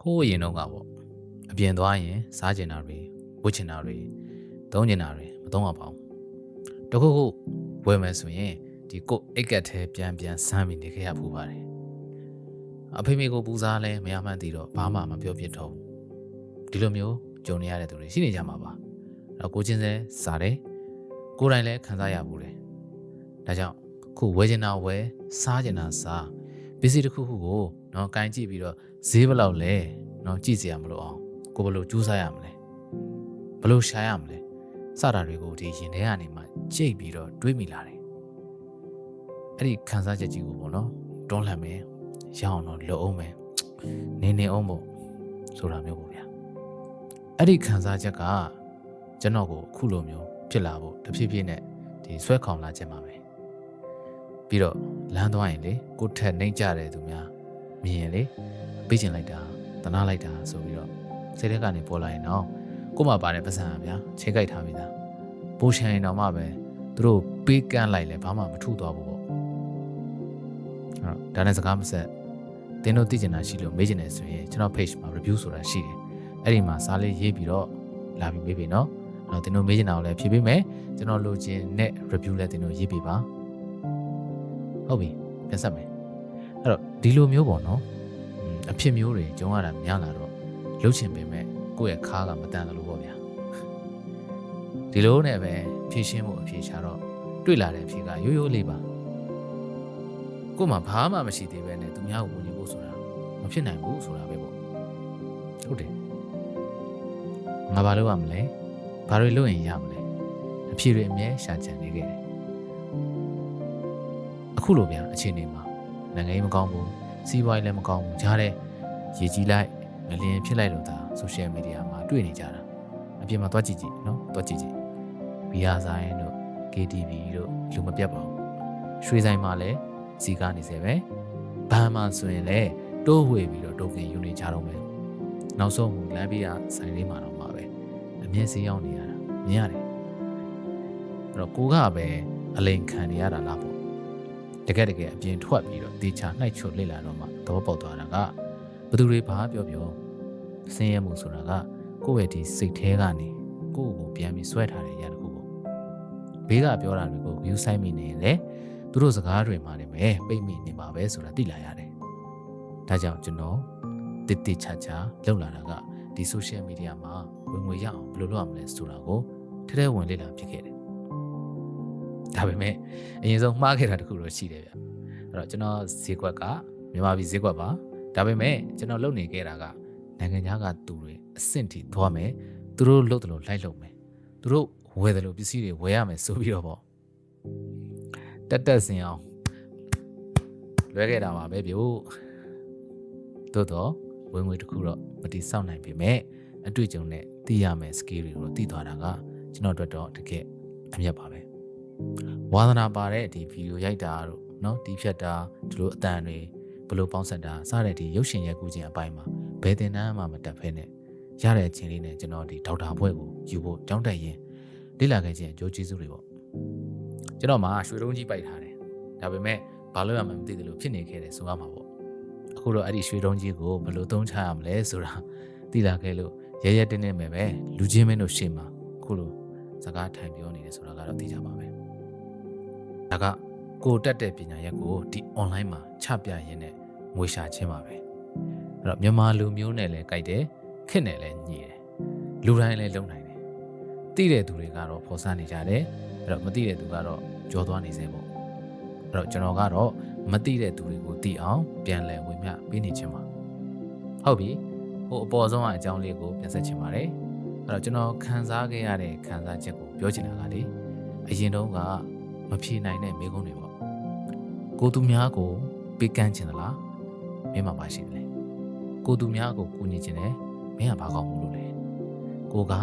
ဟိုးရင်တော့ကပေါ့အပြင်သွားရင်စားကျင်တာတွေဝတ်ချင်တာတွေသုံးကျင်တာတွေမသုံးရပါဘူးတခုခုဝယ်မယ်ဆိုရင်ဒီကိုအိတ်ကက်ထဲပြန်ဆမ်းပြီးနေခဲ့ရဖူးပါတယ်အဖေမေကိုပူစားလဲမရမှန်းသိတော့ဘာမှမပြောဖြစ်တော့ဒီလိုမျိုးကြုံနေရတဲ့သူတွေရှိနေကြမှာပါအဲ့တော့ကိုချင်းစဲစားတယ်ကိုယ်တိုင်လည်းခံစားရဘူးတယ်ဒါကြောင့်ခုဝယ်ချင်တာဝယ်စားချင်တာစားပစ္စည်းတစ်ခုခုကိုနော်ကင်ကြည့်ပြီးတော့ဈေးဘယ်လောက်လဲနော်ကြည့်စရာမလိုအောင်ကိုဘယ်လိုကြိုးစားရမလဲဘယ်လိုရှာရမလဲစတာတွေကိုဒီရင်ထဲကနေမှကြိတ်ပြီးတော့တွေးမိလာတယ်အဲ့ဒီခံစားချက်ကြီးကိုပေါ့နော်တွန်းလှန်မယ်ရအောင်တော့လှုပ်အောင်မယ်နေအောင်ပေါ့ဆိုတာမျိုးပေါ့ဗျာအဲ့ဒီခံစားချက်ကကျွန်တော်ကိုအခုလိုမျိုးဖြစ်လာဖို့တဖြည်းဖြည်းနဲ့ဒီဆွဲခေါင်လာခြင်းပါပဲပြီးတော့လမ်းသွားရင်လေကိုထက်နှိမ့်ကြတဲ့သူများမြင်ရင်လေပေးချင်လိုက်တာတနာလိုက်တာဆိုပြီးတော့စိတ်ထဲကနေပေါ်လာရင်တော့ကို့မှာပါတဲ့ပတ်စံဗျာချိန်ကြိုက်ထားပြီးသားပိုးချင်ရင်တော့မှပဲသူတို့ပေးကမ်းလိုက်လဲဘာမှမထုသွားဘူးပေါ့ဒါနဲ့စကားမဆက်တင်းတို့သိချင်တာရှိလို့မေးချင်တယ်ဆိုရင်ကျွန်တော် page မှာ review ဆိုတာရှိတယ်အဲ့ဒီမှာစားလေးရေးပြီးတော့လာပြီးမေးပြီနော်အဲ့တော့တင်းတို့မေးချင်တာကိုလည်းဖြေပေးမယ်ကျွန်တော်လိုချင်တဲ့ review လည်းတင်းတို့ရေးပေးပါဟုတ်ပြီပြန်ဆက်မယ်အဲ့တော့ဒီလိုမျိုးပေါ့နော်အဖြစ်မျိုးတွေကြုံရတာများလာတော့လှုပ်ချင်ပေမဲ့ကိုယ့်ရဲ့ခါကမတန်တယ်လို့ပေါ့ဗျာဒီလိုနဲ့ပဲဖြည့်ရှင်းဖို့အဖြေရှာတော့တွေ့လာတဲ့အဖြေကရိုးရိုးလေးပါကို့မှာဘာမှမရှိသေးပဲနဲ့သူများကိုဝင်နေဖို့ဆိုတာမဖြစ်နိုင်ဘူးဆိုတာပဲပေါ့ဟုတ်တယ်ငါဘာလုပ်ရမလဲဘာတွေလုပ်ရင်ရမလဲအဖြေတွေအမြဲရှာကြံနေခဲ့တယ်အခုလိုဗျာအခြေအနေမှာနိုင်ငံရေးမကောင်းဘူးစီးပွားရေးလည်းမကောင်းဘူးကြားတဲ့ရေကြီးလိုက်ငလျင်ဖြစ်လိုက်လို့ဒါ social media မှာတွေ့နေကြတာအပြင်မှာသွားကြည့်နော်သွားကြည့်ဘီယာဆိုင်တို့ KTV တို့လူမပြတ်ပါဘူးရွှေဆိုင်မှာလည်းစီကားနေစေပဲဘန်မှာဆိုရင်လည်းတိုးဝေပြီးတော့တိုကင်ယူနေကြတော့မယ်နောက်ဆုံးလမ်းဘေးကဆိုင်လေးမှာတော့မှာပဲအမြဲစေးရောက်နေရတာမြင်ရတယ်အဲ့တော့ကိုကပဲအလိန်ခံနေရတာလားပေါ့တကယ်အပြင်ထွက်ပြီးတော့တေချာနှိုက်ချွတ်လေ့လာတော့မှသဘောပေါက်သွားတာကဘသူတွေဘာပြောဆင်းရဲမှုဆိုတာကကိုယ့်ရဲ့ဒီစိတ်ထဲကနေကိုယ့်ကိုပြန်ပြီးဆွဲထားတဲ့အရာတစ်ခုပေါ့ဘေးကပြောတာတွေကို view ဆိုင်မိနေရင်လေသူတို့စကားတွေမှာနေမယ်ပိတ်မိနေမှာပဲဆိုတာသိလာရတယ်ဒါကြောင့်ကျွန်တော်တိချာလောက်လာတာကဒီ social media မှာဝင်ငွေရအောင်ဘယ်လိုလုပ်ရမလဲဆိုတာကိုထဲဝင်လေ့လာဖြစ်ခဲ့တယ်ဒါပေမဲ့အရင်ဆုံးမှားခဲ့တာတခုတော့ရှိတယ်ဗျအဲ့တော့ကျွန်တော်ဈေးကွက်ကမြန်မာပြည်ဈေးကွက်ပါဒါပေမဲ့ကျွန်တော်လုပ်နေခဲ့တာကနိုင်ငံခြားကသူတွေအဆင့်ထိသွားမယ်သူတို့လုပ်တယ်လို့လိုက်လုပ်မယ်သူတို့ဝယ်တယ်လို့ပစ္စည်းတွေဝယ်ရမယ်ဆိုပြီးတော့ပေါ့တက်စင်အောင်လွဲခဲ့တာပါပဲဗျို့တော့ဝင်ငွေတစ်ခုတော့မတိဆောက်နိုင်ပေမဲ့အတွေ့အကြုံနဲ့သိရမယ် skill တွေကိုသိသွားတာကကျွန်တော်အတွက်တော့တကယ်အမြတ်ပါပဲဝါသနာပါတဲ့ဒီဗီဒီယိုရိုက်တာတို့เนาะတီးဖြတ်တာဒီလိုအတန်တွေဘလို့ပေါင်းဆက်တာစတဲ့ဒီရုပ်ရှင်ရိုက်ကူးခြင်းအပိုင်းမှာဘယ်တင်တန်းမှမတက်ဖဲနဲ့ရတဲ့အချိန်လေးနဲ့ကျွန်တော်ဒီဒေါက်တာဘွဲ့ကိုယူဖို့ကြောင်းတက်ရင်လေ့လာခဲ့ခြင်းအကျိုးကျေးဇူးတွေပေါ့ကျွန်တော်မှာရွှေတုံးကြီးပိုက်ထားတယ်ဒါပေမဲ့ဘာလို့ရမှမသိတယ်လို့ဖြစ်နေခဲ့တယ်ဆိုရမှာပေါ့အခုတော့အဲ့ဒီရွှေတုံးကြီးကိုဘယ်လိုသုံးချရမလဲဆိုတာသိလာခဲ့လို့ရဲတင်းနေမယ်ပဲလူချင်းမင်းတို့ရှေ့မှာအခုလိုစကားထိုင်ပြောနေတယ်ဆိုတာကတော့သိကြပါပဲဒါကကိုတက်တဲ့ပညာရက်ကိုဒီ online မှာချပြရင်းနဲ့ငွေရှာခြင်းပါပဲအဲ့တော့မြန်မာလူမျိုးနဲ့လည်းကြိုက်တယ်ခက်နဲ့လည်းညီတယ်လူတိုင်းလည်းလုံနိုင်တယ်သိတဲ့သူတွေကတော့ဖော်စနေကြတယ်အဲ့တော့မသိတဲ့သူကတော့ကြောသွားနေစေပေါ့အဲ့တော့ကျွန်တော်ကတော့မသိတဲ့သူတွေကိုသိအောင်ပြန်လည်ဝင်မြပေးနေခြင်းပါဟုတ်ပြီဟိုအပေါ်ဆုံးအကြောင်းလေးကိုပြန်ဆက်ချင်ပါတယ်အဲ့တော့ကျွန်တော်ခံစားခဲ့ရတဲ့ခံစားချက်ကိုပြောချင်တာကလေအရင်တုန်းကမဖြေနိုင်တဲ့မိကုန်းတွေပေါ့ကိုသူများကိုပေးကမ်းချင်သလားမင်းမှာပါရှိတယ်လေကိုသူများကိုကူညီချင်တယ်မင်းကဘာကောင်းမှုလို့လဲကိုက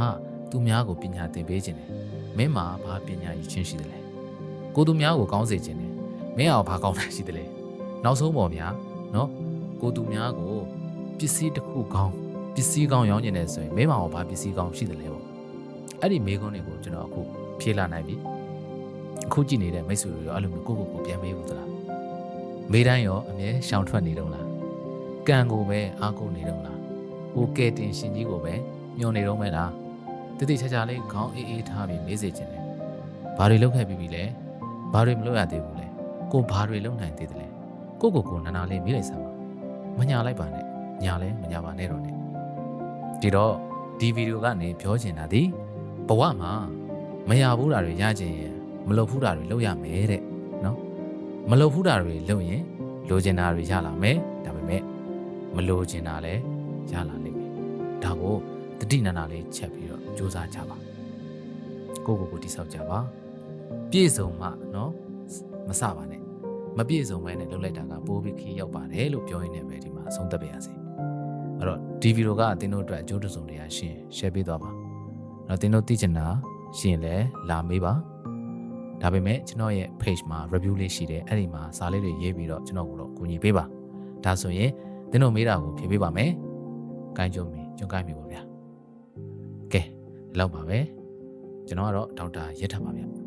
သူများကိုပညာသင်ပေးချင်တယ်မင်းမှာဘာပညာရည်ချင်းရှိတယ်လဲကိုသူများကိုကောင်းစေချင်တယ်မင်းအောင်ဘာကောင်းတာရှိတယ်လဲနောက်ဆုံးပေါ့ဗျာနော်ကိုသူများကိုပစ္စည်းတစ်ခုကောင်းပစ္စည်းကောင်းရောင်းချင်တယ်ဆိုရင်မင်းမှာဘာပစ္စည်းကောင်းရှိတယ်လဲပေါ့အဲ့ဒီမိကုန်းတွေကိုကျွန်တော်အခုဖြေလာနိုင်ပြီအခုကြည့်နေတဲ့မိတ်ဆွေတွေရောအဲ့လိုမျိုးကိုပြန်မေးဘူးသလားမေးတိုင်းရောအမြဲရှောင်ထွက်နေတော့လားကံကိုပဲအားကိုးနေတော့လား ဟိုကဲတင်ရှင်ကြီးကိုပဲညှော်နေတော့မဲ့လားတိတိကျကျလေးခေါင်းအေးအေးထားပြီးမေးစေချင်တယ်ဘာတွေလုပ်ခဲ့ပြီးပြီလဲဘာတွေမလုပ်ရသေးဘူးလဲကိုဘာတွေလုပ်နိုင်သေးတယ်လဲကိုနာနာလေးမေးလိုက်စမ်းပါမညာလိုက်ပါနဲ့ညာလဲမညာပါနဲ့တော့နဲ့ဒီတော့ဒီဗီဒီယိုကနေပြောချင်တာဒီဘဝမှာမရဘူးတာတွေရချင်ရင်မလုပ်ဘူးတာတွေလုပ်ရမယ်တဲ့နော်မလုပ်ဘူးတာတွေလုပ်ရင်လိုချင်တာတွေရလာမယ်ဒါပေမဲ့မလိုချင်တာလည်းရလာလိမ့်မယ်ဒါကိုတတိနာနာလေးချက်ပြီးတော့စူးစမ်းကြပါကိုတိဆောက်ကြပါပြည့်စုံမှနော်မစပါနဲ့မပြည့်စုံမဲနဲ့လုပ်လိုက်တာကပိုးပြီးခီးရောက်ပါတယ်လို့ပြောရင်းနဲ့ပဲဒီမှာအဆုံးသတ်ပါရစေအဲ့တော့ဒီဗီဒီယိုကအတင်းတို့အတွက်အကျိုးတစုံတရာရှင်း share ပေးသွားပါအဲ့တော့တင်းတို့သိချင်တာရှင်းလဲလာမေးပါဒါပေမဲ့ကျွန်တော်ရဲ့ page မှာ review လေးရှိတယ်အဲ့ဒီမှာစာလေးတွေရေးပြီးတော့ကျွန်တော်ကိုတော့ကူညီပေးပါဒါဆိုရင်တင်းတို့မေးတာကိုဖြေပေးပါမယ်ကိုင်းကြုံမီကျွန်းကိုင်းမီပါဗျာကဲဒီလောက်ပါပဲကျွန်တော်ကတော့ဒေါက်တာရက်ထပါဗျာ